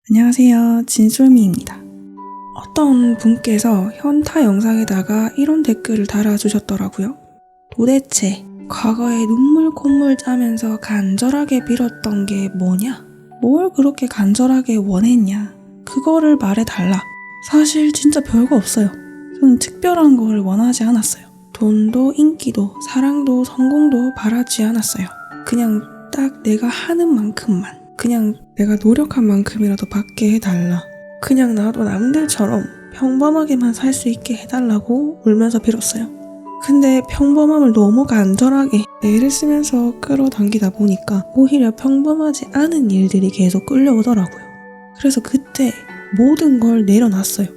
안녕하세요, 진솔미입니다. 어떤 분께서 현타 영상에다가 이런 댓글을 달아주셨더라고요. 도대체 과거에 눈물 콧물 짜면서 간절하게 빌었던 게 뭐냐? 뭘 그렇게 간절하게 원했냐? 그거를 말해달라. 사실 진짜 별거 없어요. 저는 특별한 걸 원하지 않았어요. 돈도 인기도 사랑도 성공도 바라지 않았어요. 그냥 딱 내가 하는 만큼만, 그냥 내가 노력한 만큼이라도 받게 해달라. 그냥 나도 남들처럼 평범하게만 살 수 있게 해달라고 울면서 빌었어요. 근데 평범함을 너무 간절하게 애를 쓰면서 끌어당기다 보니까 오히려 평범하지 않은 일들이 계속 끌려오더라고요. 그래서 그때 모든 걸 내려놨어요.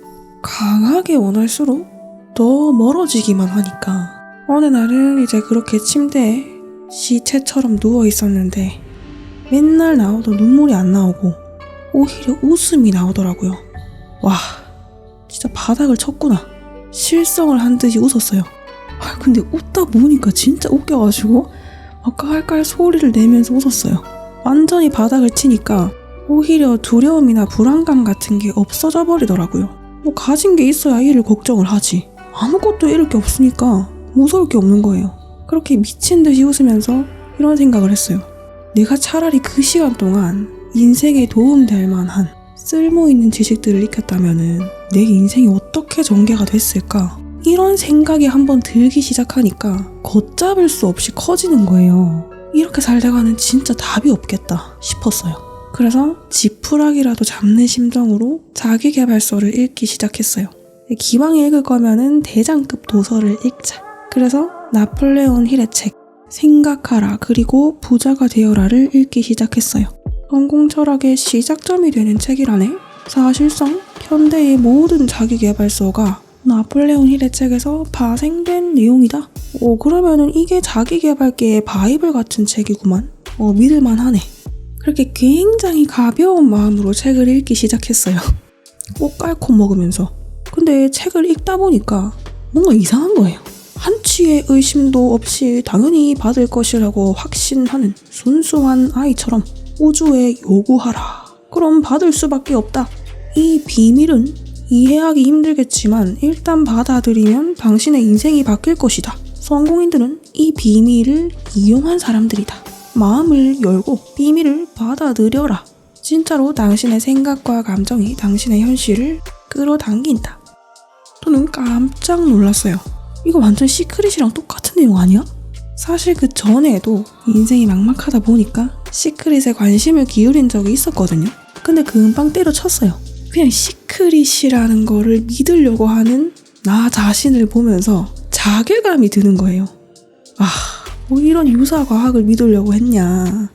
강하게 원할수록 더 멀어지기만 하니까 어느 날은 이제 그렇게 침대에 시체처럼 누워 있었는데 맨날 나오던 눈물이 안 나오고 오히려 웃음이 나오더라고요. 와, 진짜 바닥을 쳤구나. 실성을 한 듯이 웃었어요. 근데 웃다 보니까 진짜 웃겨가지고 막 깔깔 소리를 내면서 웃었어요. 완전히 바닥을 치니까 오히려 두려움이나 불안감 같은 게 없어져 버리더라고요. 뭐 가진 게 있어야 일을 걱정을 하지. 아무것도 잃을 게 없으니까 무서울 게 없는 거예요. 그렇게 미친 듯이 웃으면서 이런 생각을 했어요. 내가 차라리 그 시간 동안 인생에 도움될 만한 쓸모있는 지식들을 익혔다면은 내 인생이 어떻게 전개가 됐을까? 이런 생각이 한번 들기 시작하니까 걷잡을 수 없이 커지는 거예요. 이렇게 살다가는 진짜 답이 없겠다 싶었어요. 그래서 지푸라기라도 잡는 심정으로 자기계발서를 읽기 시작했어요. 기왕 읽을 거면은 대장급 도서를 읽자. 그래서 나폴레옹 힐의 책 생각하라 그리고 부자가 되어라를 읽기 시작했어요. 성공 철학의 시작점이 되는 책이라네. 사실상 현대의 모든 자기계발서가 나폴레옹 힐의 책에서 파생된 내용이다. 그러면은 이게 자기계발계의 바이블 같은 책이구만. 믿을만하네. 그렇게 굉장히 가벼운 마음으로 책을 읽기 시작했어요. 꼭 깔콩 먹으면서. 근데 책을 읽다 보니까 뭔가 이상한 거예요. 한치의 의심도 없이 당연히 받을 것이라고 확신하는 순수한 아이처럼 우주에 요구하라. 그럼 받을 수밖에 없다. 이 비밀은 이해하기 힘들겠지만 일단 받아들이면 당신의 인생이 바뀔 것이다. 성공인들은 이 비밀을 이용한 사람들이다. 마음을 열고 비밀을 받아들여라. 진짜로 당신의 생각과 감정이 당신의 현실을 끌어당긴다. 저는 깜짝 놀랐어요. 이거 완전 시크릿이랑 똑같은 내용 아니야? 사실 그 전에도 인생이 막막하다 보니까 시크릿에 관심을 기울인 적이 있었거든요. 근데 금방 때려쳤어요. 그냥 시크릿이라는 거를 믿으려고 하는 나 자신을 보면서 자괴감이 드는 거예요. 뭐 이런 유사 과학을 믿으려고 했냐.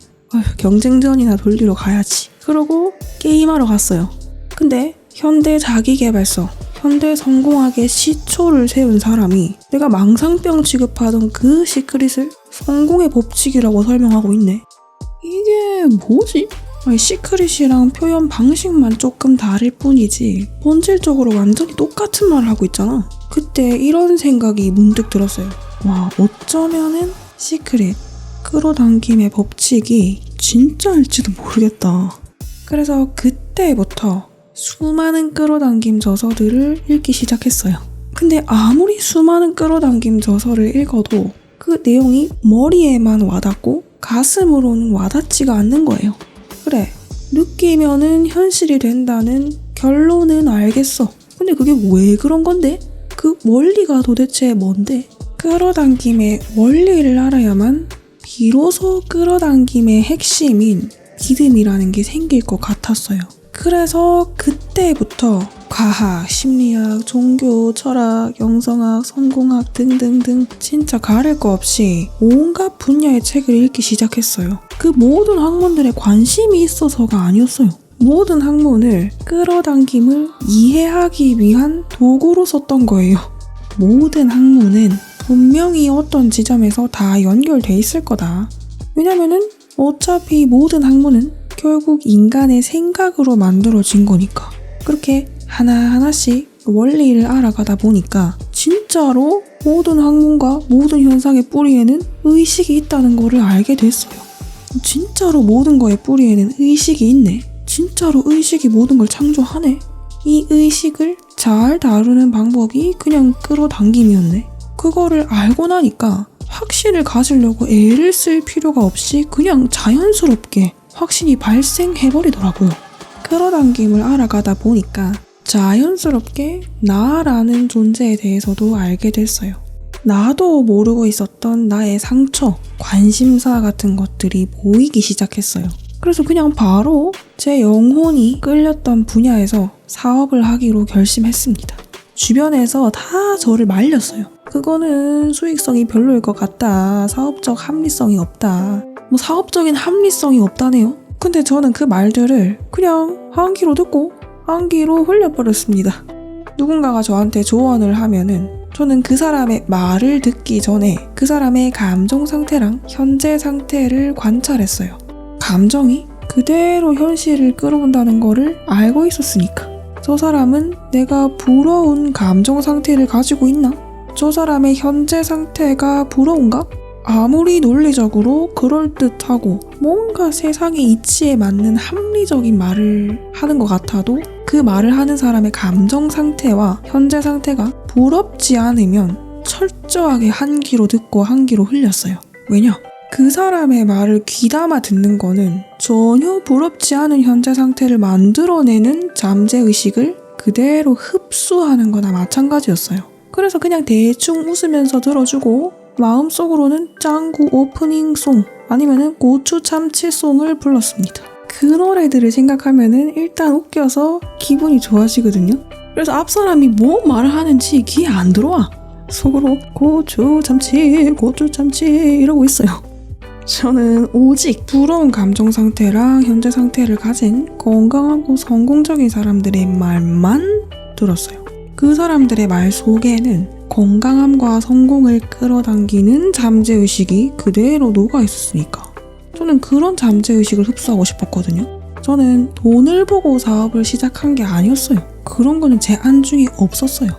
경쟁전이나 돌리러 가야지. 그러고 게임하러 갔어요. 근데 현대 자기계발서, 현대 성공학의 시초를 세운 사람이 내가 망상병 취급하던 그 시크릿을 성공의 법칙이라고 설명하고 있네. 이게 뭐지? 시크릿이랑 표현 방식만 조금 다를 뿐이지 본질적으로 완전히 똑같은 말을 하고 있잖아. 그때 이런 생각이 문득 들었어요. 와, 어쩌면은 시크릿, 끌어당김의 법칙이 진짜일지도 모르겠다. 그래서 그때부터 수많은 끌어당김 저서들을 읽기 시작했어요. 근데 아무리 수많은 끌어당김 저서를 읽어도 그 내용이 머리에만 와닿고 가슴으로는 와닿지가 않는 거예요. 그래, 느끼면은 현실이 된다는 결론은 알겠어. 근데 그게 왜 그런 건데? 그 원리가 도대체 뭔데? 끌어당김의 원리를 알아야만 비로소 끌어당김의 핵심인 믿음이라는 게 생길 것 같았어요. 그래서 그때부터 과학, 심리학, 종교, 철학, 영성학, 성공학 등등등 진짜 가릴 거 없이 온갖 분야의 책을 읽기 시작했어요. 그 모든 학문들에 관심이 있어서가 아니었어요. 모든 학문을 끌어당김을 이해하기 위한 도구로 썼던 거예요. 모든 학문은 분명히 어떤 지점에서 다 연결돼 있을 거다. 왜냐면은 어차피 모든 학문은 결국 인간의 생각으로 만들어진 거니까. 그렇게 하나하나씩 원리를 알아가다 보니까 진짜로 모든 학문과 모든 현상의 뿌리에는 의식이 있다는 거를 알게 됐어요. 진짜로 모든 거의 뿌리에는 의식이 있네. 진짜로 의식이 모든 걸 창조하네. 이 의식을 잘 다루는 방법이 그냥 끌어당김이었네. 그거를 알고 나니까 확신을 가지려고 애를 쓸 필요가 없이 그냥 자연스럽게 확신이 발생해버리더라고요. 끌어당김을 알아가다 보니까 자연스럽게 나라는 존재에 대해서도 알게 됐어요. 나도 모르고 있었던 나의 상처, 관심사 같은 것들이 보이기 시작했어요. 그래서 그냥 바로 제 영혼이 끌렸던 분야에서 사업을 하기로 결심했습니다. 주변에서 다 저를 말렸어요. 그거는 수익성이 별로일 것 같다. 사업적 합리성이 없다. 뭐 사업적인 합리성이 없다네요. 근데 저는 그 말들을 그냥 한 귀로 듣고 한 귀로 흘려버렸습니다. 누군가가 저한테 조언을 하면은 저는 그 사람의 말을 듣기 전에 그 사람의 감정 상태랑 현재 상태를 관찰했어요. 감정이 그대로 현실을 끌어온다는 거를 알고 있었으니까. 저 사람은 내가 부러운 감정 상태를 가지고 있나? 저 사람의 현재 상태가 부러운가? 아무리 논리적으로 그럴듯하고 뭔가 세상의 이치에 맞는 합리적인 말을 하는 것 같아도 그 말을 하는 사람의 감정 상태와 현재 상태가 부럽지 않으면 철저하게 한 귀로 듣고 한 귀로 흘렸어요. 왜냐? 그 사람의 말을 귀담아 듣는 거는 전혀 부럽지 않은 현재 상태를 만들어내는 잠재의식을 그대로 흡수하는 거나 마찬가지였어요. 그래서 그냥 대충 웃으면서 들어주고 마음속으로는 짱구 오프닝송 아니면은 고추 참치송을 불렀습니다. 그 노래들을 생각하면은 일단 웃겨서 기분이 좋아지거든요. 그래서 앞 사람이 뭐 말을 하는지 귀에 안 들어와. 속으로 고추 참치 이러고 있어요. 저는 오직 부러운 감정 상태랑 현재 상태를 가진 건강하고 성공적인 사람들의 말만 들었어요. 그 사람들의 말 속에는 건강함과 성공을 끌어당기는 잠재의식이 그대로 녹아있었으니까 저는 그런 잠재의식을 흡수하고 싶었거든요. 저는 돈을 보고 사업을 시작한 게 아니었어요. 그런 거는 제 안중에 없었어요.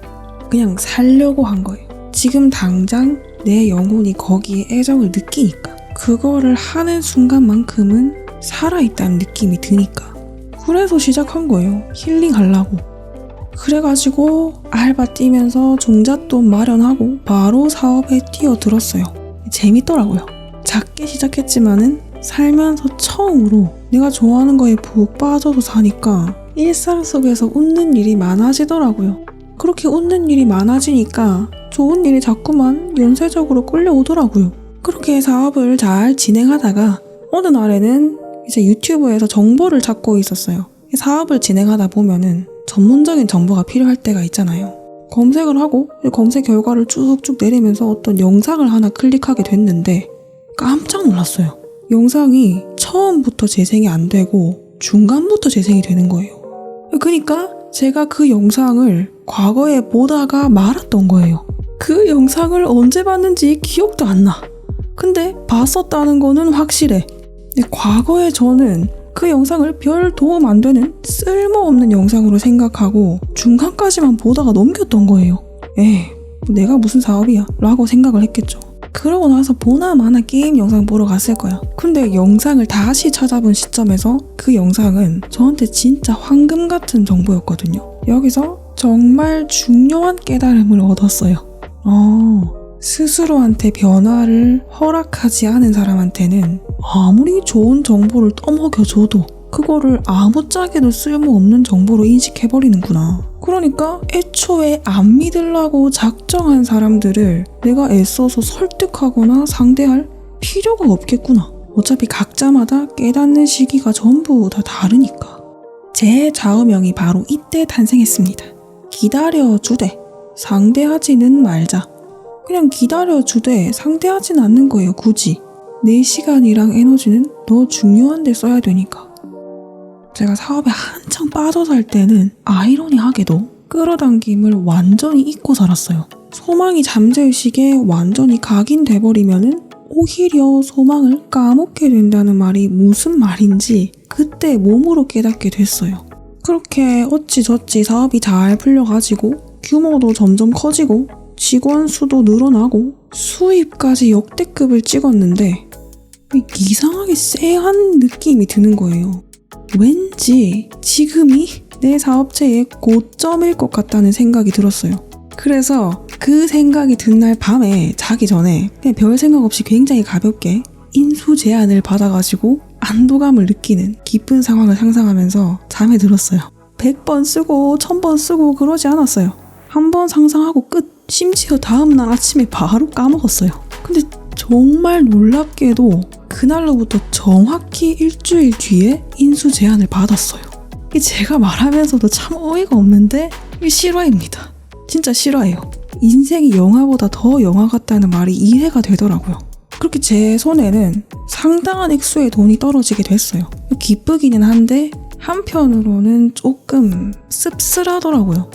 그냥 살려고 한 거예요. 지금 당장 내 영혼이 거기에 애정을 느끼니까 그거를 하는 순간만큼은 살아있다는 느낌이 드니까 그래서 시작한 거예요. 힐링하려고. 그래가지고 알바 뛰면서 종잣돈 마련하고 바로 사업에 뛰어들었어요. 재밌더라고요. 작게 시작했지만은 살면서 처음으로 내가 좋아하는 거에 푹 빠져서 사니까 일상 속에서 웃는 일이 많아지더라고요. 그렇게 웃는 일이 많아지니까 좋은 일이 자꾸만 연쇄적으로 끌려오더라고요. 그렇게 사업을 잘 진행하다가 어느 날에는 이제 유튜브에서 정보를 찾고 있었어요. 사업을 진행하다 보면은 전문적인 정보가 필요할 때가 있잖아요. 검색을 하고 검색 결과를 쭉쭉 내리면서 어떤 영상을 하나 클릭하게 됐는데 깜짝 놀랐어요. 영상이 처음부터 재생이 안 되고 중간부터 재생이 되는 거예요. 그러니까 제가 그 영상을 과거에 보다가 말았던 거예요. 그 영상을 언제 봤는지 기억도 안 나. 근데 봤었다는 거는 확실해. 근데 과거에 저는 그 영상을 별 도움 안 되는 쓸모없는 영상으로 생각하고 중간까지만 보다가 넘겼던 거예요. 내가 무슨 사업이야 라고 생각을 했겠죠. 그러고 나서 보나마나 게임 영상 보러 갔을 거야. 근데 영상을 다시 찾아본 시점에서 그 영상은 저한테 진짜 황금 같은 정보였거든요. 여기서 정말 중요한 깨달음을 얻었어요. 스스로한테 변화를 허락하지 않은 사람한테는 아무리 좋은 정보를 떠먹여줘도 그거를 아무짝에도 쓸모없는 정보로 인식해버리는구나. 그러니까 애초에 안 믿으려고 작정한 사람들을 내가 애써서 설득하거나 상대할 필요가 없겠구나. 어차피 각자마다 깨닫는 시기가 전부 다 다르니까. 제 좌우명이 바로 이때 탄생했습니다. 기다려주되 상대하지는 말자. 그냥 기다려주되 상대하진 않는 거예요. 굳이 내 시간이랑 에너지는 더 중요한 데 써야 되니까. 제가 사업에 한창 빠져 살 때는 아이러니하게도 끌어당김을 완전히 잊고 살았어요. 소망이 잠재의식에 완전히 각인돼버리면은 오히려 소망을 까먹게 된다는 말이 무슨 말인지 그때 몸으로 깨닫게 됐어요. 그렇게 어찌저찌 사업이 잘 풀려가지고 규모도 점점 커지고 직원 수도 늘어나고 수입까지 역대급을 찍었는데 이상하게 쎄한 느낌이 드는 거예요. 왠지 지금이 내 사업체의 고점일 것 같다는 생각이 들었어요. 그래서 그 생각이 든 날 밤에 자기 전에 그냥 별 생각 없이 굉장히 가볍게 인수 제안을 받아가지고 안도감을 느끼는 기쁜 상황을 상상하면서 잠에 들었어요. 100번 쓰고 1000번 쓰고 그러지 않았어요. 한 번 상상하고 끝. 심지어 다음날 아침에 바로 까먹었어요. 근데 정말 놀랍게도 그날로부터 정확히 일주일 뒤에 인수 제안을 받았어요. 이게 제가 말하면서도 참 어이가 없는데 이게 실화입니다. 진짜 실화예요. 인생이 영화보다 더 영화 같다는 말이 이해가 되더라고요. 그렇게 제 손에는 상당한 액수의 돈이 떨어지게 됐어요. 기쁘기는 한데 한편으로는 조금 씁쓸하더라고요.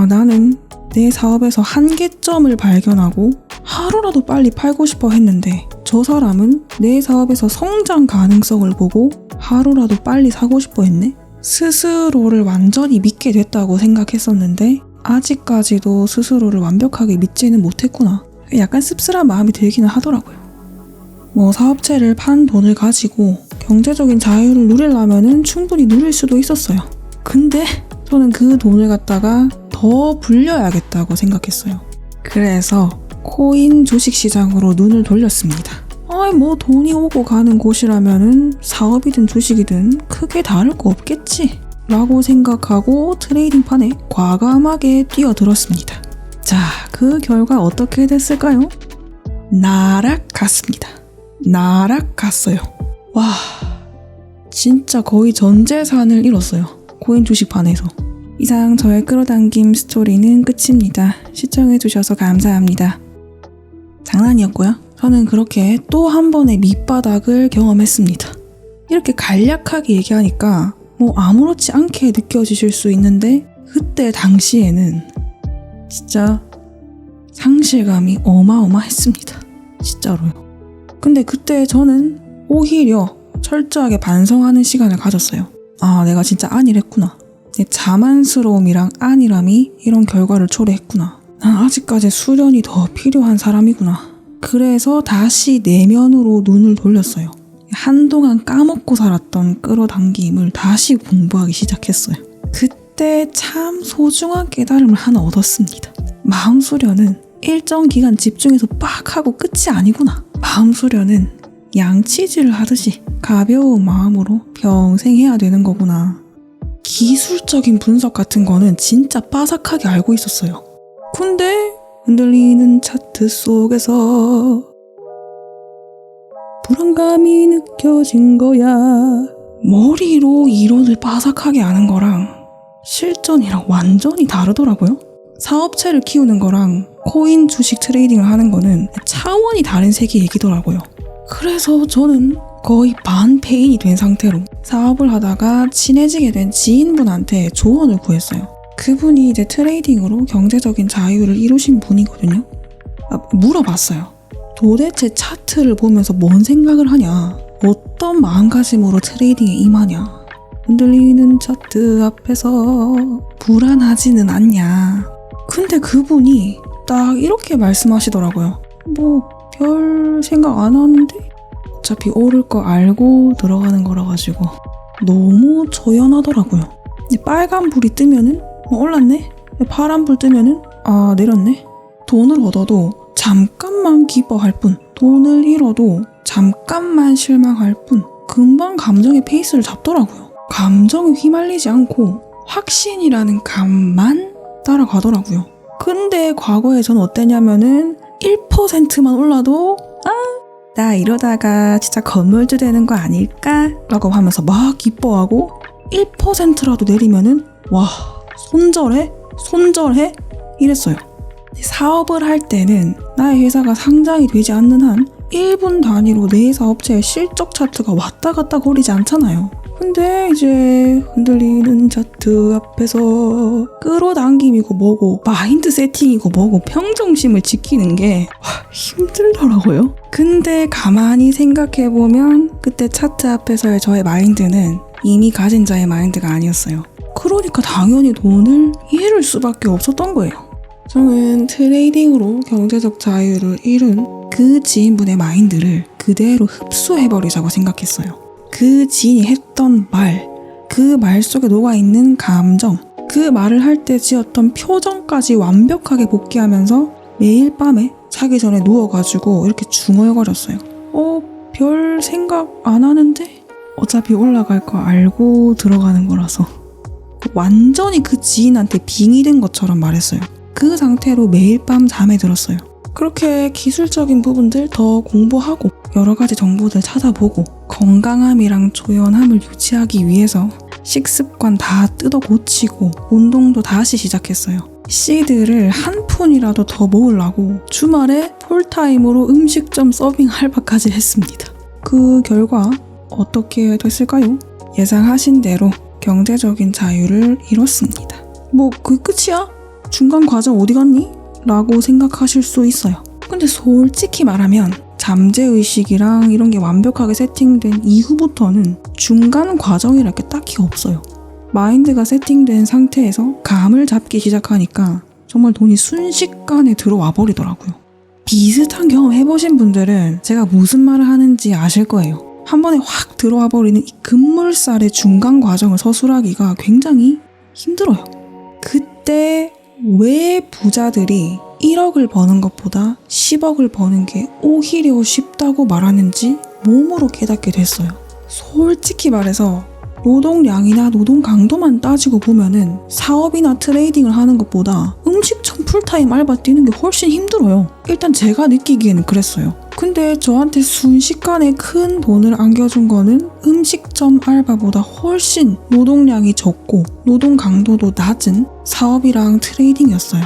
나는 내 사업에서 한계점을 발견하고 하루라도 빨리 팔고 싶어 했는데 저 사람은 내 사업에서 성장 가능성을 보고 하루라도 빨리 사고 싶어 했네? 스스로를 완전히 믿게 됐다고 생각했었는데 아직까지도 스스로를 완벽하게 믿지는 못했구나. 약간 씁쓸한 마음이 들기는 하더라고요. 사업체를 판 돈을 가지고 경제적인 자유를 누리려면은 충분히 누릴 수도 있었어요. 근데 저는 그 돈을 갖다가 더 불려야겠다고 생각했어요. 그래서 코인 주식시장으로 눈을 돌렸습니다. 돈이 오고 가는 곳이라면은 사업이든 주식이든 크게 다를 거 없겠지 라고 생각하고 트레이딩판에 과감하게 뛰어들었습니다. 자, 그 결과 어떻게 됐을까요? 나락갔습니다. 나락갔어요. 와, 진짜 거의 전 재산을 잃었어요. 코인 주식판에서. 이상 저의 끌어당김 스토리는 끝입니다. 시청해주셔서 감사합니다. 장난이었고요. 저는 그렇게 또 한 번의 밑바닥을 경험했습니다. 이렇게 간략하게 얘기하니까 아무렇지 않게 느껴지실 수 있는데 그때 당시에는 진짜 상실감이 어마어마했습니다. 진짜로요. 근데 그때 저는 오히려 철저하게 반성하는 시간을 가졌어요. 내가 진짜 안일했구나. 내 자만스러움이랑 안일함이 이런 결과를 초래했구나. 난 아직까지 수련이 더 필요한 사람이구나. 그래서 다시 내면으로 눈을 돌렸어요. 한동안 까먹고 살았던 끌어당김을 다시 공부하기 시작했어요. 그때 참 소중한 깨달음을 하나 얻었습니다. 마음 수련은 일정 기간 집중해서 빡 하고 끝이 아니구나. 마음 수련은 양치질을 하듯이 가벼운 마음으로 평생 해야 되는 거구나. 기술적인 분석 같은 거는 진짜 빠삭하게 알고 있었어요. 근데 흔들리는 차트 속에서 불안감이 느껴진 거야. 머리로 이론을 빠삭하게 아는 거랑 실전이랑 완전히 다르더라고요. 사업체를 키우는 거랑 코인 주식 트레이딩을 하는 거는 차원이 다른 세계 얘기더라고요. 그래서 저는 거의 반페인이 된 상태로 사업을 하다가 친해지게 된 지인분한테 조언을 구했어요. 그분이 이제 트레이딩으로 경제적인 자유를 이루신 분이거든요. 물어봤어요. 도대체 차트를 보면서 뭔 생각을 하냐? 어떤 마음가짐으로 트레이딩에 임하냐? 흔들리는 차트 앞에서 불안하지는 않냐? 근데 그분이 딱 이렇게 말씀하시더라고요. 별 생각 안 하는데? 어차피 오를 거 알고 들어가는 거라 가지고 너무 초연하더라고요. 빨간 불이 뜨면은 올랐네? 파란 불 뜨면은 내렸네? 돈을 얻어도 잠깐만 기뻐할 뿐, 돈을 잃어도 잠깐만 실망할 뿐, 금방 감정의 페이스를 잡더라고요. 감정에 휘말리지 않고 확신이라는 감만 따라가더라고요. 근데 과거에 전 어땠냐면은 1%만 올라도 나 이러다가 진짜 건물주 되는 거 아닐까? 라고 하면서 막 기뻐하고 1%라도 내리면은 와, 손절해? 이랬어요. 사업을 할 때는 나의 회사가 상장이 되지 않는 한 1분 단위로 내 사업체의 실적 차트가 왔다 갔다 거리지 않잖아요. 근데 이제 흔들리는 차트 앞에서 끌어당김이고 뭐고 마인드 세팅이고 뭐고 평정심을 지키는 게 힘들더라고요. 근데 가만히 생각해보면 그때 차트 앞에서의 저의 마인드는 이미 가진 자의 마인드가 아니었어요. 그러니까 당연히 돈을 잃을 수밖에 없었던 거예요. 저는 트레이딩으로 경제적 자유를 잃은 그 지인분의 마인드를 그대로 흡수해버리자고 생각했어요. 그 지인이 했던 말, 그 말 속에 녹아있는 감정, 그 말을 할 때 지었던 표정까지 완벽하게 복귀하면서 매일 밤에 자기 전에 누워가지고 이렇게 중얼거렸어요. 별 생각 안 하는데? 어차피 올라갈 거 알고 들어가는 거라서. 완전히 그 지인한테 빙의된 것처럼 말했어요. 그 상태로 매일 밤 잠에 들었어요. 그렇게 기술적인 부분들 더 공부하고 여러 가지 정보들 찾아보고 건강함이랑 조연함을 유지하기 위해서 식습관 다 뜯어 고치고 운동도 다시 시작했어요. 시드를 한 푼이라도 더 모으려고 주말에 풀타임으로 음식점 서빙 알바까지 했습니다. 그 결과 어떻게 됐을까요? 예상하신 대로 경제적인 자유를 이뤘습니다. 그게 끝이야? 중간 과정 어디 갔니? 라고 생각하실 수 있어요. 근데 솔직히 말하면 잠재의식이랑 이런 게 완벽하게 세팅된 이후부터는 중간 과정이랄 게 딱히 없어요. 마인드가 세팅된 상태에서 감을 잡기 시작하니까 정말 돈이 순식간에 들어와 버리더라고요. 비슷한 경험 해보신 분들은 제가 무슨 말을 하는지 아실 거예요. 한 번에 확 들어와 버리는 이 급물살의 중간 과정을 서술하기가 굉장히 힘들어요. 그때 왜 부자들이 1억을 버는 것보다 10억을 버는 게 오히려 쉽다고 말하는지 몸으로 깨닫게 됐어요. 솔직히 말해서 노동량이나 노동 강도만 따지고 보면은 사업이나 트레이딩을 하는 것보다 음식점 풀타임 알바 뛰는 게 훨씬 힘들어요. 일단 제가 느끼기에는 그랬어요. 근데 저한테 순식간에 큰 돈을 안겨준 거는 음식점 알바보다 훨씬 노동량이 적고 노동 강도도 낮은 사업이랑 트레이딩이었어요.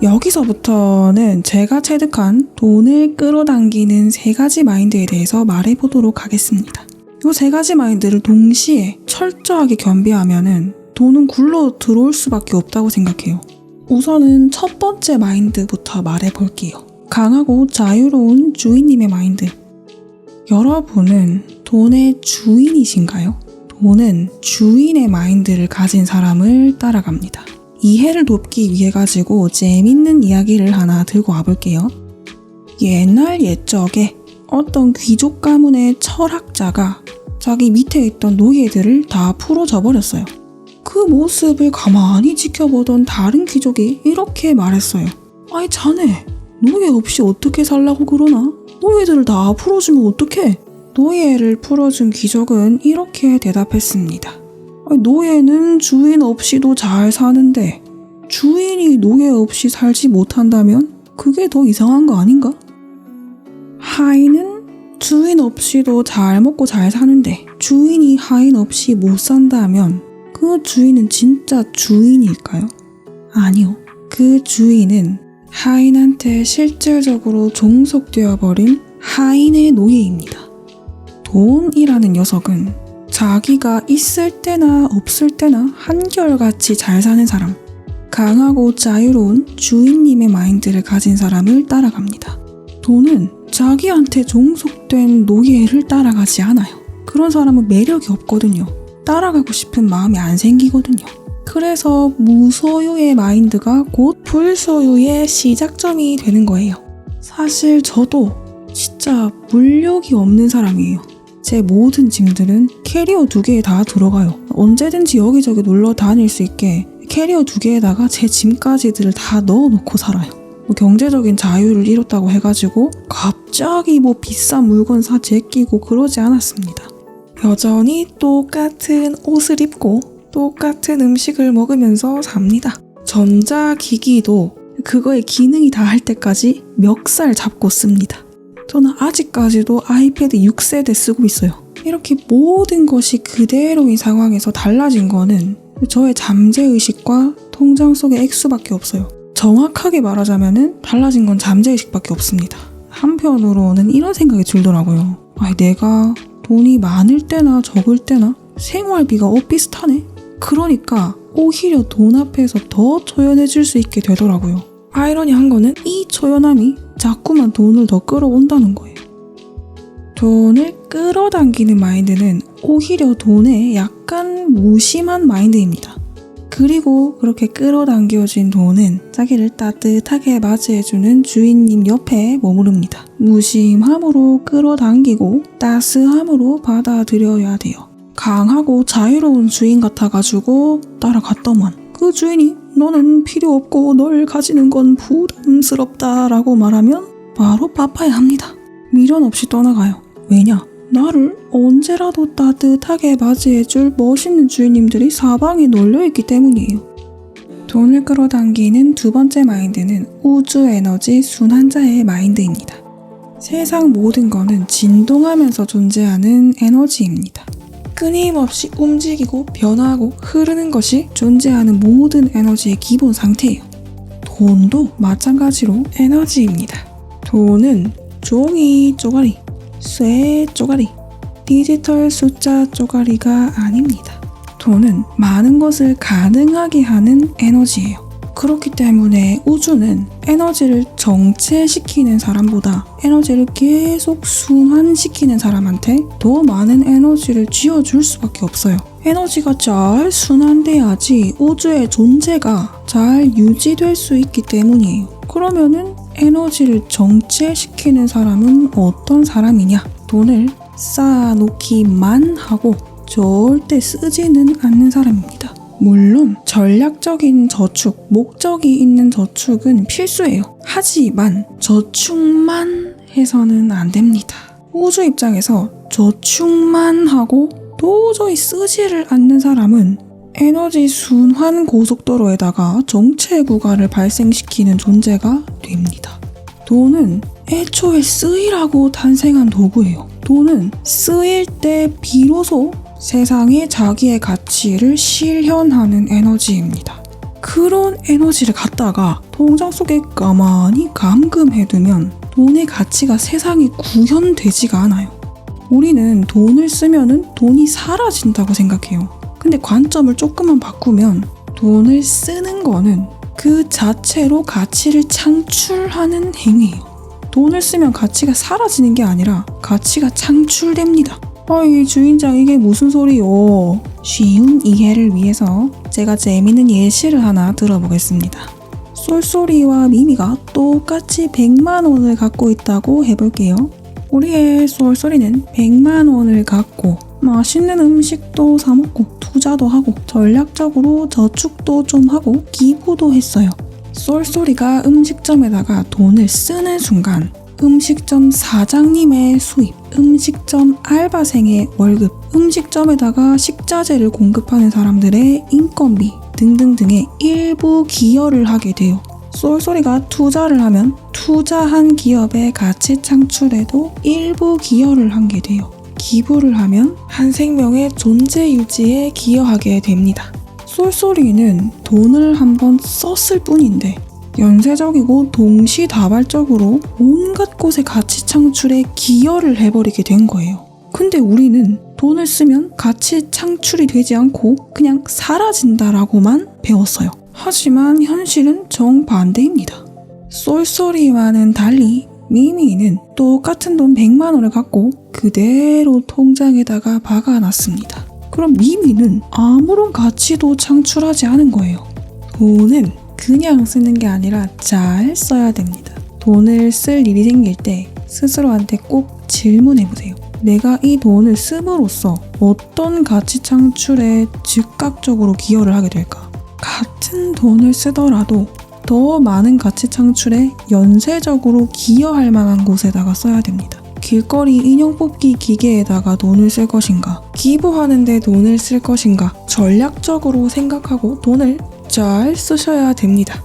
여기서부터는 제가 체득한 돈을 끌어당기는 3가지 마인드에 대해서 말해보도록 하겠습니다. 이 3가지 마인드를 동시에 철저하게 겸비하면은 돈은 굴러 들어올 수밖에 없다고 생각해요. 우선은 첫 번째 마인드부터 말해볼게요. 강하고 자유로운 주인님의 마인드. 여러분은 돈의 주인이신가요? 돈은 주인의 마인드를 가진 사람을 따라갑니다. 이해를 돕기 위해 가지고 재밌는 이야기를 하나 들고 와볼게요. 옛날 옛적에 어떤 귀족 가문의 철학자가 자기 밑에 있던 노예들을 다 풀어줘 버렸어요. 그 모습을 가만히 지켜보던 다른 귀족이 이렇게 말했어요. 아이 자네 노예 없이 어떻게 살라고 그러나? 노예들을 다 풀어주면 어떡해? 노예를 풀어준 귀족은 이렇게 대답했습니다. 노예는 주인 없이도 잘 사는데 주인이 노예 없이 살지 못한다면 그게 더 이상한 거 아닌가? 하인은 주인 없이도 잘 먹고 잘 사는데 주인이 하인 없이 못 산다면 그 주인은 진짜 주인일까요? 아니요. 그 주인은 하인한테 실질적으로 종속되어버린 하인의 노예입니다. 돈이라는 녀석은 자기가 있을 때나 없을 때나 한결같이 잘 사는 사람, 강하고 자유로운 주인님의 마인드를 가진 사람을 따라갑니다. 돈은 자기한테 종속된 노예를 따라가지 않아요. 그런 사람은 매력이 없거든요. 따라가고 싶은 마음이 안 생기거든요. 그래서 무소유의 마인드가 곧 불소유의 시작점이 되는 거예요. 사실 저도 진짜 물욕이 없는 사람이에요. 제 모든 짐들은 캐리어 2개에 다 들어가요. 언제든지 여기저기 놀러 다닐 수 있게 캐리어 2개에다가 제 짐까지들을 다 넣어놓고 살아요. 경제적인 자유를 이뤘다고 해가지고 갑자기 비싼 물건 사 제끼고 그러지 않았습니다. 여전히 똑같은 옷을 입고 똑같은 음식을 먹으면서 삽니다. 전자기기도 그거의 기능이 다 할 때까지 멱살 잡고 씁니다. 저는 아직까지도 아이패드 6세대 쓰고 있어요. 이렇게 모든 것이 그대로인 상황에서 달라진 거는 저의 잠재의식과 통장 속의 액수밖에 없어요. 정확하게 말하자면 달라진 건 잠재의식밖에 없습니다. 한편으로는 이런 생각이 들더라고요. 내가 돈이 많을 때나 적을 때나 생활비가 비슷하네? 그러니까 오히려 돈 앞에서 더 초연해질 수 있게 되더라고요. 아이러니한 거는 이 초연함이 자꾸만 돈을 더 끌어온다는 거예요. 돈을 끌어당기는 마인드는 오히려 돈에 약간 무심한 마인드입니다. 그리고 그렇게 끌어당겨진 돈은 자기를 따뜻하게 맞이해주는 주인님 옆에 머무릅니다. 무심함으로 끌어당기고 따스함으로 받아들여야 돼요. 강하고 자유로운 주인 같아가지고 따라갔더만 그 주인이 너는 필요 없고 널 가지는 건 부담스럽다 라고 말하면 바로 빠빠야 합니다. 미련 없이 떠나가요. 왜냐? 나를 언제라도 따뜻하게 맞이해줄 멋있는 주인님들이 사방에 널려있기 때문이에요. 돈을 끌어당기는 두 번째 마인드는 우주 에너지 순환자의 마인드입니다. 세상 모든 것은 진동하면서 존재하는 에너지입니다. 끊임없이 움직이고 변화하고 흐르는 것이 존재하는 모든 에너지의 기본 상태예요. 돈도 마찬가지로 에너지입니다. 돈은 종이 쪼가리, 쇠 쪼가리, 디지털 숫자 쪼가리가 아닙니다. 돈은 많은 것을 가능하게 하는 에너지예요. 그렇기 때문에 우주는 에너지를 정체시키는 사람보다 에너지를 계속 순환시키는 사람한테 더 많은 에너지를 쥐어줄 수밖에 없어요. 에너지가 잘 순환돼야지 우주의 존재가 잘 유지될 수 있기 때문이에요. 그러면은 에너지를 정체시키는 사람은 어떤 사람이냐? 돈을 쌓아놓기만 하고 절대 쓰지는 않는 사람입니다. 물론 전략적인 저축, 목적이 있는 저축은 필수예요. 하지만 저축만 해서는 안 됩니다. 우주 입장에서 저축만 하고 도저히 쓰지를 않는 사람은 에너지 순환 고속도로에다가 정체 부가를 발생시키는 존재가 됩니다. 돈은 애초에 쓰이라고 탄생한 도구예요. 돈은 쓰일 때 비로소 세상에 자기의 가치를 실현하는 에너지입니다. 그런 에너지를 갖다가 통장 속에 가만히 감금해두면 돈의 가치가 세상에 구현되지가 않아요. 우리는 돈을 쓰면은 돈이 사라진다고 생각해요. 근데 관점을 조금만 바꾸면 돈을 쓰는 거는 그 자체로 가치를 창출하는 행위예요. 돈을 쓰면 가치가 사라지는 게 아니라 가치가 창출됩니다. 어이 주인장 이게 무슨 소리요? 쉬운 이해를 위해서 제가 재미있는 예시를 하나 들어보겠습니다. 쏠쏠이와 미미가 똑같이 100만 원을 갖고 있다고 해볼게요. 우리의 쏠쏠이는 100만 원을 갖고 맛있는 음식도 사 먹고 투자도 하고 전략적으로 저축도 좀 하고 기부도 했어요. 쏠쏠이가 음식점에다가 돈을 쓰는 순간 음식점 사장님의 수입, 음식점 알바생의 월급, 음식점에다가 식자재를 공급하는 사람들의 인건비 등등등의 일부 기여를 하게 돼요. 쏠쏠이가 투자를 하면 투자한 기업의 가치 창출에도 일부 기여를 하게 돼요. 기부를 하면 한 생명의 존재 유지에 기여하게 됩니다. 쏠쏠이는 돈을 한번 썼을 뿐인데 연쇄적이고 동시다발적으로 온갖 곳의 가치 창출에 기여를 해버리게 된 거예요. 근데 우리는 돈을 쓰면 가치 창출이 되지 않고 그냥 사라진다라고만 배웠어요. 하지만 현실은 정반대입니다. 쏠쏠이와는 달리 미미는 똑같은 돈 100만 원을 갖고 그대로 통장에다가 박아놨습니다. 그럼 미미는 아무런 가치도 창출하지 않은 거예요. 돈은 그냥 쓰는 게 아니라 잘 써야 됩니다. 돈을 쓸 일이 생길 때 스스로한테 꼭 질문해보세요. 내가 이 돈을 씀으로써 어떤 가치 창출에 즉각적으로 기여를 하게 될까? 같은 돈을 쓰더라도 더 많은 가치 창출에 연쇄적으로 기여할 만한 곳에다가 써야 됩니다. 길거리 인형 뽑기 기계에다가 돈을 쓸 것인가? 기부하는데 돈을 쓸 것인가? 전략적으로 생각하고 돈을 잘 쓰셔야 됩니다.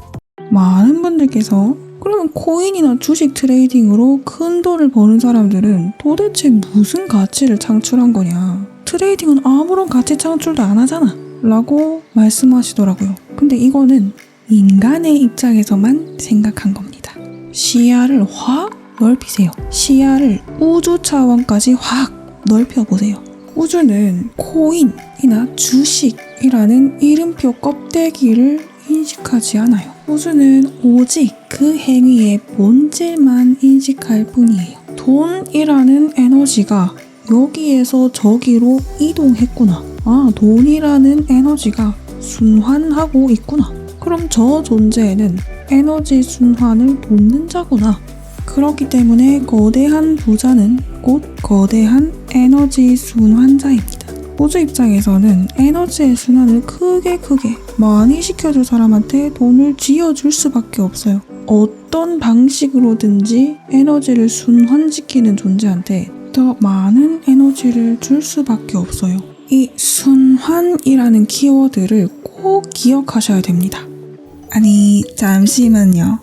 많은 분들께서 그러면 코인이나 주식 트레이딩으로 큰 돈을 버는 사람들은 도대체 무슨 가치를 창출한 거냐? 트레이딩은 아무런 가치 창출도 안 하잖아 라고 말씀하시더라고요. 근데 이거는 인간의 입장에서만 생각한 겁니다. 시야를 확 넓히세요. 시야를 우주 차원까지 확 넓혀보세요. 우주는 코인이나 주식이라는 이름표 껍데기를 인식하지 않아요. 우주는 오직 그 행위의 본질만 인식할 뿐이에요. 돈이라는 에너지가 여기에서 저기로 이동했구나. 아, 돈이라는 에너지가 순환하고 있구나. 그럼 저 존재는 에너지 순환을 돕는 자구나. 그렇기 때문에 거대한 부자는 곧 거대한 에너지 순환자입니다. 호주 입장에서는 에너지의 순환을 크게 많이 시켜줄 사람한테 돈을 쥐어줄 수밖에 없어요. 어떤 방식으로든지 에너지를 순환시키는 존재한테 더 많은 에너지를 줄 수밖에 없어요. 이 순환이라는 키워드를 꼭 기억하셔야 됩니다. 아니, 잠시만요.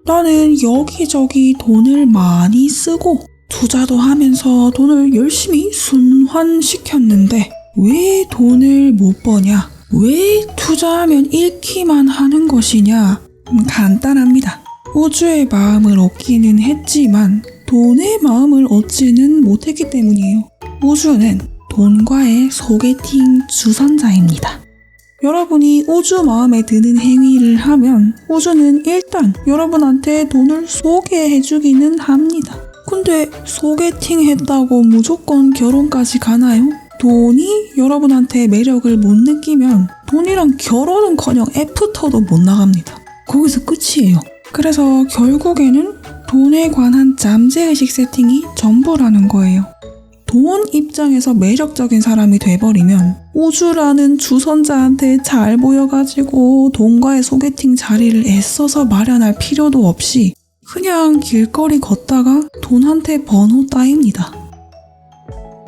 나는 여기저기 돈을 많이 쓰고 투자도 하면서 돈을 열심히 순환시켰는데 왜 돈을 못 버냐? 왜 투자하면 잃기만 하는 것이냐? 간단합니다. 우주의 마음을 얻기는 했지만 돈의 마음을 얻지는 못했기 때문이에요. 우주는 돈과의 소개팅 주선자입니다. 여러분이 우주 마음에 드는 행위를 하면 우주는 일단 여러분한테 돈을 소개해주기는 합니다. 근데 소개팅 했다고 무조건 결혼까지 가나요? 돈이 여러분한테 매력을 못 느끼면 돈이랑 결혼은커녕 애프터도 못 나갑니다. 거기서 끝이에요. 그래서 결국에는 돈에 관한 잠재의식 세팅이 전부라는 거예요. 돈 입장에서 매력적인 사람이 돼버리면 우주라는 주선자한테 잘 보여가지고 돈과의 소개팅 자리를 애써서 마련할 필요도 없이 그냥 길거리 걷다가 돈한테 번호 따입니다.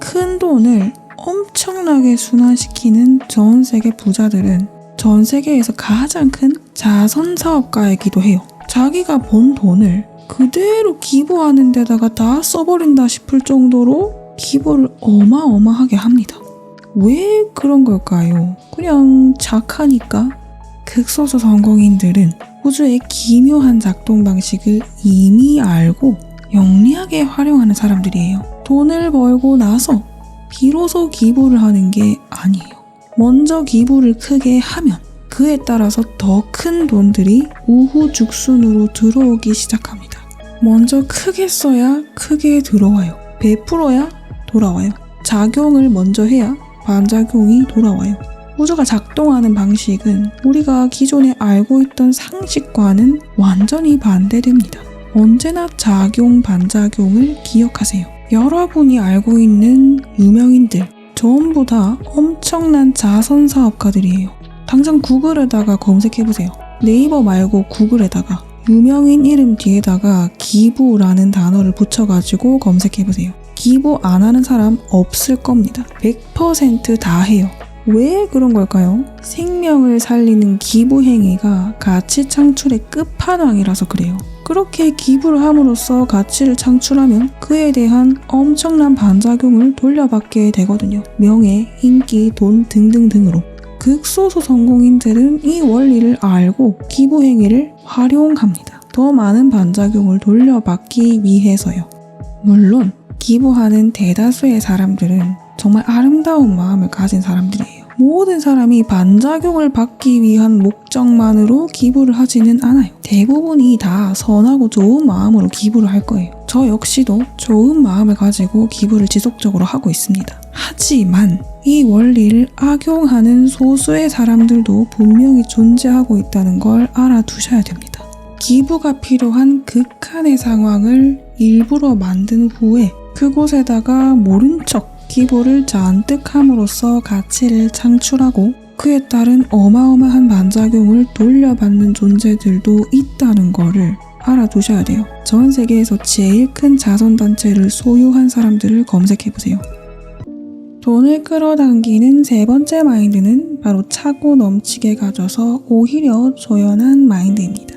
큰 돈을 엄청나게 순환시키는 전 세계 부자들은 전 세계에서 가장 큰 자선사업가이기도 해요. 자기가 번 돈을 그대로 기부하는 데다가 다 써버린다 싶을 정도로 기부를 어마어마하게 합니다. 왜 그런 걸까요? 그냥 착하니까? 극소수 성공인들은 우주의 기묘한 작동 방식을 이미 알고 영리하게 활용하는 사람들이에요. 돈을 벌고 나서 비로소 기부를 하는 게 아니에요. 먼저 기부를 크게 하면 그에 따라서 더 큰 돈들이 우후죽순으로 들어오기 시작합니다. 먼저 크게 써야 크게 들어와요. 베풀어야 돌아와요. 작용을 먼저 해야 반작용이 돌아와요. 우주가 작동하는 방식은 우리가 기존에 알고 있던 상식과는 완전히 반대됩니다. 언제나 작용, 반작용을 기억하세요. 여러분이 알고 있는 유명인들 전부 다 엄청난 자선사업가들이에요. 당장 구글에다가 검색해보세요. 네이버 말고 구글에다가 유명인 이름 뒤에다가 기부라는 단어를 붙여가지고 검색해보세요. 기부 안 하는 사람 없을 겁니다. 100% 다 해요. 왜 그런 걸까요? 생명을 살리는 기부 행위가 가치 창출의 끝판왕이라서 그래요. 그렇게 기부를 함으로써 가치를 창출하면 그에 대한 엄청난 반작용을 돌려받게 되거든요. 명예, 인기, 돈 등등등으로. 극소수 성공인들은 이 원리를 알고 기부 행위를 활용합니다. 더 많은 반작용을 돌려받기 위해서요. 물론 기부하는 대다수의 사람들은 정말 아름다운 마음을 가진 사람들이에요. 모든 사람이 반작용을 받기 위한 목적만으로 기부를 하지는 않아요. 대부분이 다 선하고 좋은 마음으로 기부를 할 거예요. 저 역시도 좋은 마음을 가지고 기부를 지속적으로 하고 있습니다. 하지만 이 원리를 악용하는 소수의 사람들도 분명히 존재하고 있다는 걸 알아두셔야 됩니다. 기부가 필요한 극한의 상황을 일부러 만든 후에 그곳에다가 모른 척 기부를 잔뜩 함으로써 가치를 창출하고 그에 따른 어마어마한 반작용을 돌려받는 존재들도 있다는 거를 알아두셔야 돼요. 전 세계에서 제일 큰 자선단체를 소유한 사람들을 검색해보세요. 돈을 끌어당기는 세 번째 마인드는 바로 차고 넘치게 가져서 오히려 조연한 마인드입니다.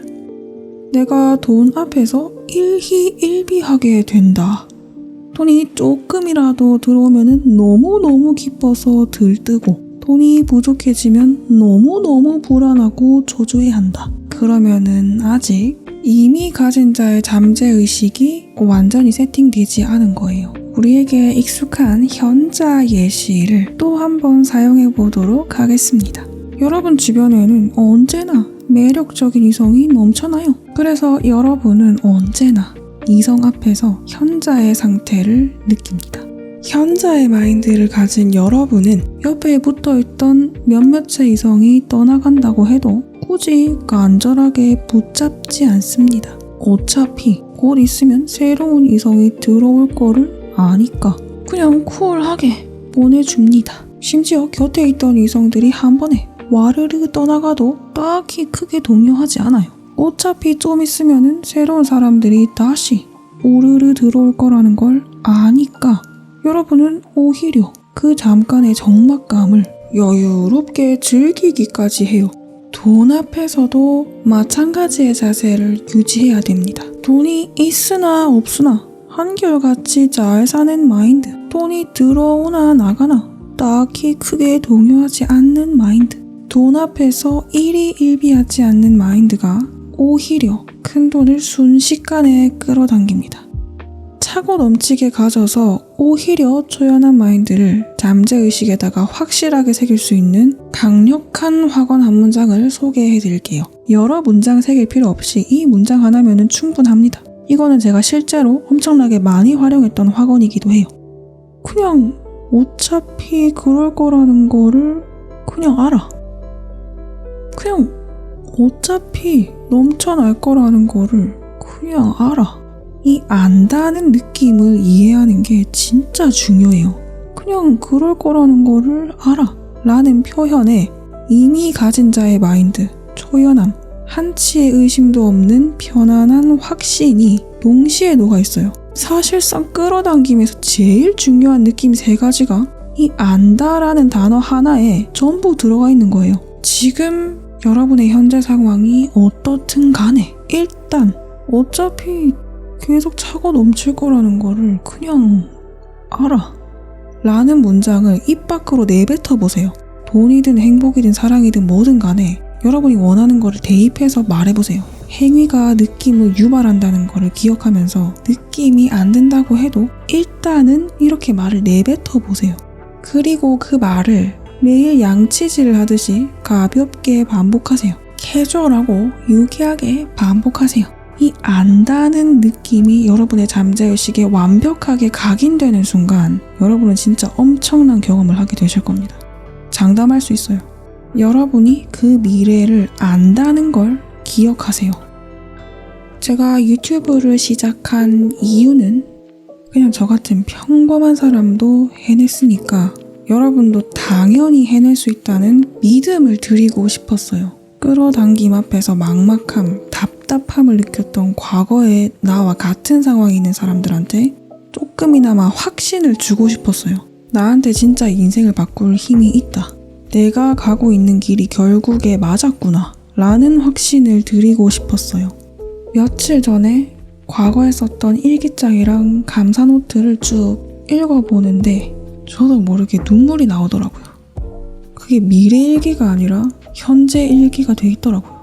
내가 돈 앞에서 일희일비하게 된다. 돈이 조금이라도 들어오면 너무너무 기뻐서 들뜨고 돈이 부족해지면 너무너무 불안하고 초조해한다. 그러면은 아직 이미 가진 자의 잠재의식이 완전히 세팅되지 않은 거예요. 우리에게 익숙한 현자 예시를 또 한 번 사용해 보도록 하겠습니다. 여러분 주변에는 언제나 매력적인 이성이 넘쳐나요. 그래서 여러분은 언제나 이성 앞에서 현자의 상태를 느낍니다. 현자의 마인드를 가진 여러분은 옆에 붙어있던 몇몇의 이성이 떠나간다고 해도 굳이 간절하게 붙잡지 않습니다. 어차피 곧 있으면 새로운 이성이 들어올 거를 아니까 그냥 쿨하게 보내줍니다. 심지어 곁에 있던 이성들이 한 번에 와르르 떠나가도 딱히 크게 동요하지 않아요. 어차피 좀 있으면은 새로운 사람들이 다시 오르르 들어올 거라는 걸 아니까 여러분은 오히려 그 잠깐의 적막감을 여유롭게 즐기기까지 해요. 돈 앞에서도 마찬가지의 자세를 유지해야 됩니다. 돈이 있으나 없으나 한결같이 잘 사는 마인드. 돈이 들어오나 나가나 딱히 크게 동요하지 않는 마인드. 돈 앞에서 일희일비하지 않는 마인드가 오히려 큰 돈을 순식간에 끌어당깁니다. 차고 넘치게 가져서 오히려 초연한 마인드를 잠재의식에다가 확실하게 새길 수 있는 강력한 확언 한 문장을 소개해드릴게요. 여러 문장 새길 필요 없이 이 문장 하나면은 충분합니다. 이거는 제가 실제로 엄청나게 많이 활용했던 확언이기도 해요. 그냥 어차피 그럴 거라는 거를 그냥 알아. 그냥 어차피 넘쳐날 거라는 거를 그냥 알아. 이 안다는 느낌을 이해하는 게 진짜 중요해요. 그냥 그럴 거라는 거를 알아 라는 표현에 이미 가진 자의 마인드, 초연함, 한치의 의심도 없는 편안한 확신이 동시에 녹아있어요. 사실상 끌어당김에서 제일 중요한 느낌 3가지가 이 안다라는 단어 하나에 전부 들어가 있는 거예요. 지금 여러분의 현재 상황이 어떻든 간에 일단 어차피 계속 차고 넘칠 거라는 거를 그냥 알아 라는 문장을 입 밖으로 내뱉어 보세요. 돈이든 행복이든 사랑이든 뭐든 간에 여러분이 원하는 거를 대입해서 말해보세요. 행위가 느낌을 유발한다는 거를 기억하면서 느낌이 안 든다고 해도 일단은 이렇게 말을 내뱉어 보세요. 그리고 그 말을 매일 양치질을 하듯이 가볍게 반복하세요. 캐주얼하고 유쾌하게 반복하세요. 이 안다는 느낌이 여러분의 잠재의식에 완벽하게 각인되는 순간 여러분은 진짜 엄청난 경험을 하게 되실 겁니다. 장담할 수 있어요. 여러분이 그 미래를 안다는 걸 기억하세요. 제가 유튜브를 시작한 이유는 그냥 저 같은 평범한 사람도 해냈으니까 여러분도 당연히 해낼 수 있다는 믿음을 드리고 싶었어요. 끌어당김 앞에서 막막함, 답답함을 느꼈던 과거의 나와 같은 상황에 있는 사람들한테 조금이나마 확신을 주고 싶었어요. 나한테 진짜 인생을 바꿀 힘이 있다. 내가 가고 있는 길이 결국에 맞았구나 라는 확신을 드리고 싶었어요. 며칠 전에 과거에 썼던 일기장이랑 감사 노트를 쭉 읽어보는데 저도 모르게 눈물이 나오더라고요. 그게 미래 일기가 아니라 현재 일기가 돼 있더라고요.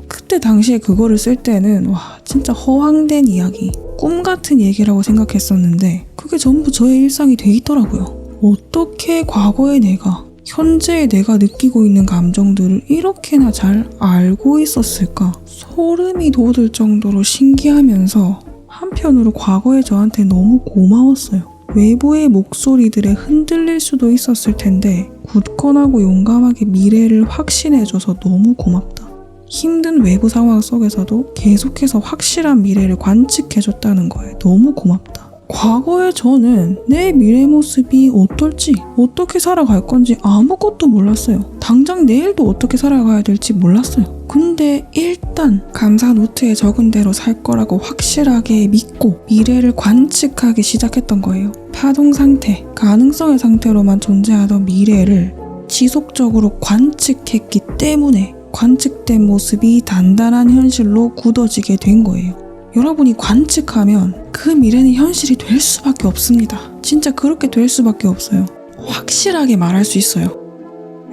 그때 당시에 그거를 쓸 때는 와 진짜 허황된 이야기, 꿈 같은 얘기라고 생각했었는데 그게 전부 저의 일상이 돼 있더라고요. 어떻게 과거의 내가, 현재의 내가 느끼고 있는 감정들을 이렇게나 잘 알고 있었을까? 소름이 돋을 정도로 신기하면서 한편으로 과거의 저한테 너무 고마웠어요. 외부의 목소리들에 흔들릴 수도 있었을 텐데 굳건하고 용감하게 미래를 확신해줘서 너무 고맙다. 힘든 외부 상황 속에서도 계속해서 확실한 미래를 관측해줬다는 거에 너무 고맙다. 과거의 저는 내 미래 모습이 어떨지, 어떻게 살아갈 건지 아무것도 몰랐어요. 당장 내일도 어떻게 살아가야 될지 몰랐어요. 근데 일단 감사 노트에 적은 대로 살 거라고 확실하게 믿고 미래를 관측하기 시작했던 거예요. 파동 상태, 가능성의 상태로만 존재하던 미래를 지속적으로 관측했기 때문에 관측된 모습이 단단한 현실로 굳어지게 된 거예요. 여러분이 관측하면 그 미래는 현실이 될 수밖에 없습니다. 진짜 그렇게 될 수밖에 없어요. 확실하게 말할 수 있어요.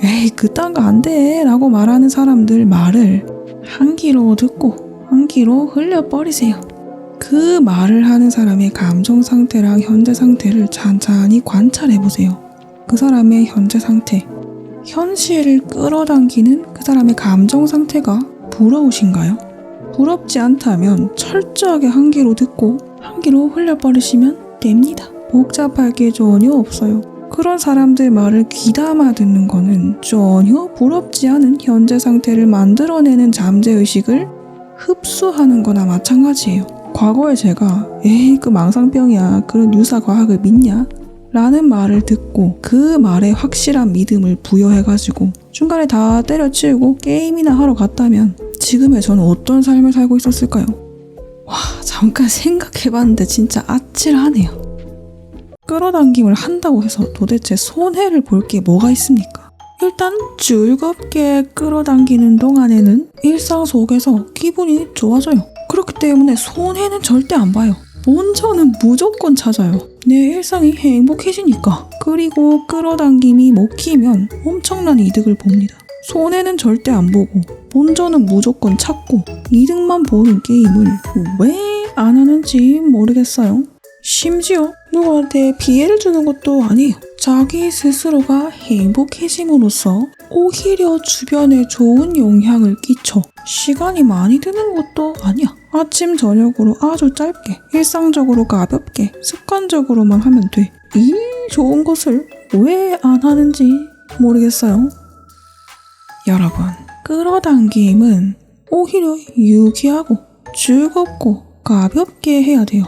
에이 그딴 거 안 돼 라고 말하는 사람들 말을 한 귀로 듣고 한 귀로 흘려버리세요. 그 말을 하는 사람의 감정 상태랑 현재 상태를 찬찬히 관찰해보세요. 그 사람의 현재 상태, 현실을 끌어당기는 그 사람의 감정 상태가 부러우신가요? 부럽지 않다면 철저하게 한 귀로 듣고 한 귀로 흘려버리시면 됩니다. 복잡할 게 전혀 없어요. 그런 사람들 말을 귀담아 듣는 거는 전혀 부럽지 않은 현재 상태를 만들어내는 잠재의식을 흡수하는 거나 마찬가지예요. 과거에 제가 에이 그 망상병이야 그런 유사과학을 믿냐? 라는 말을 듣고 그 말에 확실한 믿음을 부여해가지고 중간에 다 때려치우고 게임이나 하러 갔다면 지금의 저는 어떤 삶을 살고 있었을까요? 와, 잠깐 생각해봤는데 진짜 아찔하네요. 끌어당김을 한다고 해서 도대체 손해를 볼 게 뭐가 있습니까? 일단 즐겁게 끌어당기는 동안에는 일상 속에서 기분이 좋아져요. 그렇기 때문에 손해는 절대 안 봐요. 본전은 무조건 찾아요. 내 일상이 행복해지니까. 그리고 끌어당김이 먹히면 엄청난 이득을 봅니다. 손해는 절대 안 보고 본전은 무조건 찾고 이득만 보는 게임을 왜 안 하는지 모르겠어요. 심지어 누구한테 피해를 주는 것도 아니에요. 자기 스스로가 행복해짐으로써 오히려 주변에 좋은 영향을 끼쳐 시간이 많이 드는 것도 아니야. 아침 저녁으로 아주 짧게 일상적으로 가볍게 습관적으로만 하면 돼. 이 좋은 것을 왜 안 하는지 모르겠어요. 여러분, 끌어당김은 오히려 유쾌하고 즐겁고 가볍게 해야 돼요.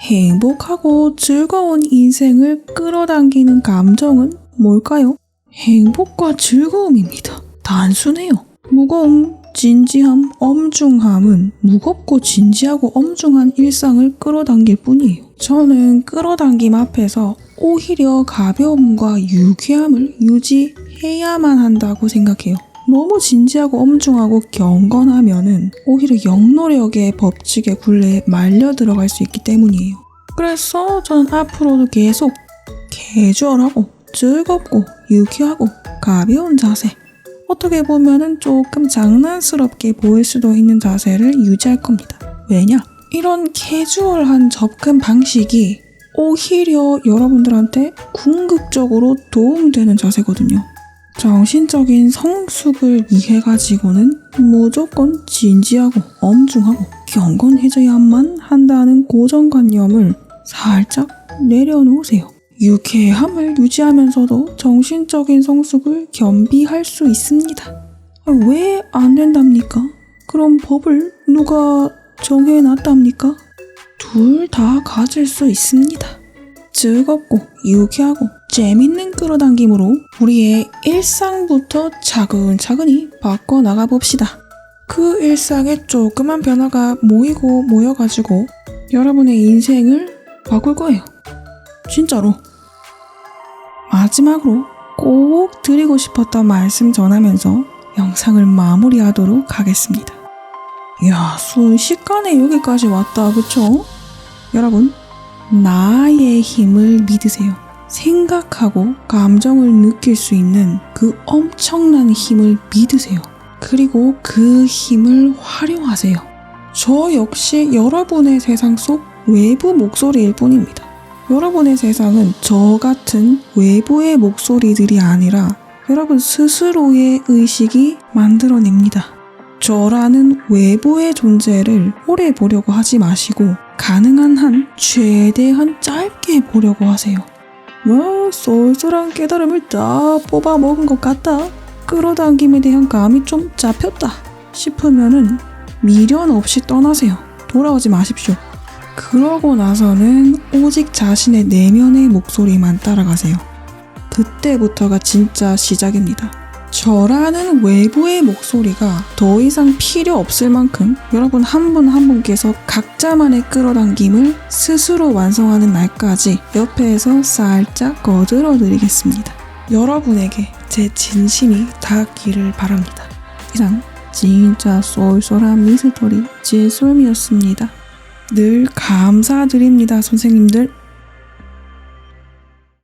행복하고 즐거운 인생을 끌어당기는 감정은 뭘까요? 행복과 즐거움입니다. 단순해요. 무거움, 진지함, 엄중함은 무겁고 진지하고 엄중한 일상을 끌어당길 뿐이에요. 저는 끌어당김 앞에서 오히려 가벼움과 유쾌함을 유지해야만 한다고 생각해요. 너무 진지하고 엄중하고 경건하면은 오히려 영노력의 법칙의 굴레에 말려 들어갈 수 있기 때문이에요. 그래서 저는 앞으로도 계속 캐주얼하고 즐겁고 유쾌하고 가벼운 자세, 어떻게 보면은 조금 장난스럽게 보일 수도 있는 자세를 유지할 겁니다. 왜냐? 이런 캐주얼한 접근 방식이 오히려 여러분들한테 궁극적으로 도움되는 자세거든요. 정신적인 성숙을 위해 가지고는 무조건 진지하고 엄중하고 경건해져야만 한다는 고정관념을 살짝 내려놓으세요. 유쾌함을 유지하면서도 정신적인 성숙을 겸비할 수 있습니다. 왜 안 된답니까? 그럼 법을 누가 정해놨답니까? 둘 다 가질 수 있습니다. 즐겁고 유쾌하고 재밌는 끌어당김으로 우리의 일상부터 차근차근히 바꿔나가 봅시다. 그 일상에 조그만 변화가 모여가지고 여러분의 인생을 바꿀 거예요. 진짜로. 마지막으로 꼭 드리고 싶었던 말씀 전하면서 영상을 마무리하도록 하겠습니다. 이야, 순식간에 여기까지 왔다, 그쵸? 여러분, 나의 힘을 믿으세요. 생각하고 감정을 느낄 수 있는 그 엄청난 힘을 믿으세요. 그리고 그 힘을 활용하세요. 저 역시 여러분의 세상 속 외부 목소리일 뿐입니다. 여러분의 세상은 저 같은 외부의 목소리들이 아니라 여러분 스스로의 의식이 만들어냅니다. 저라는 외부의 존재를 오래 보려고 하지 마시고 가능한 한 최대한 짧게 보려고 하세요. 뭐 쏠쏠한 깨달음을 다 뽑아 먹은 것 같다. 끌어당김에 대한 감이 좀 잡혔다 싶으면은 미련 없이 떠나세요. 돌아오지 마십시오. 그러고 나서는 오직 자신의 내면의 목소리만 따라가세요. 그때부터가 진짜 시작입니다. 저라는 외부의 목소리가 더 이상 필요 없을 만큼 여러분 한 분 한 분께서 각자만의 끌어당김을 스스로 완성하는 날까지 옆에서 살짝 거들어 드리겠습니다. 여러분에게 제 진심이 닿기를 바랍니다. 이상 진짜 쏠쏠한 미스터리 지솔미였습니다. 늘 감사드립니다, 선생님들.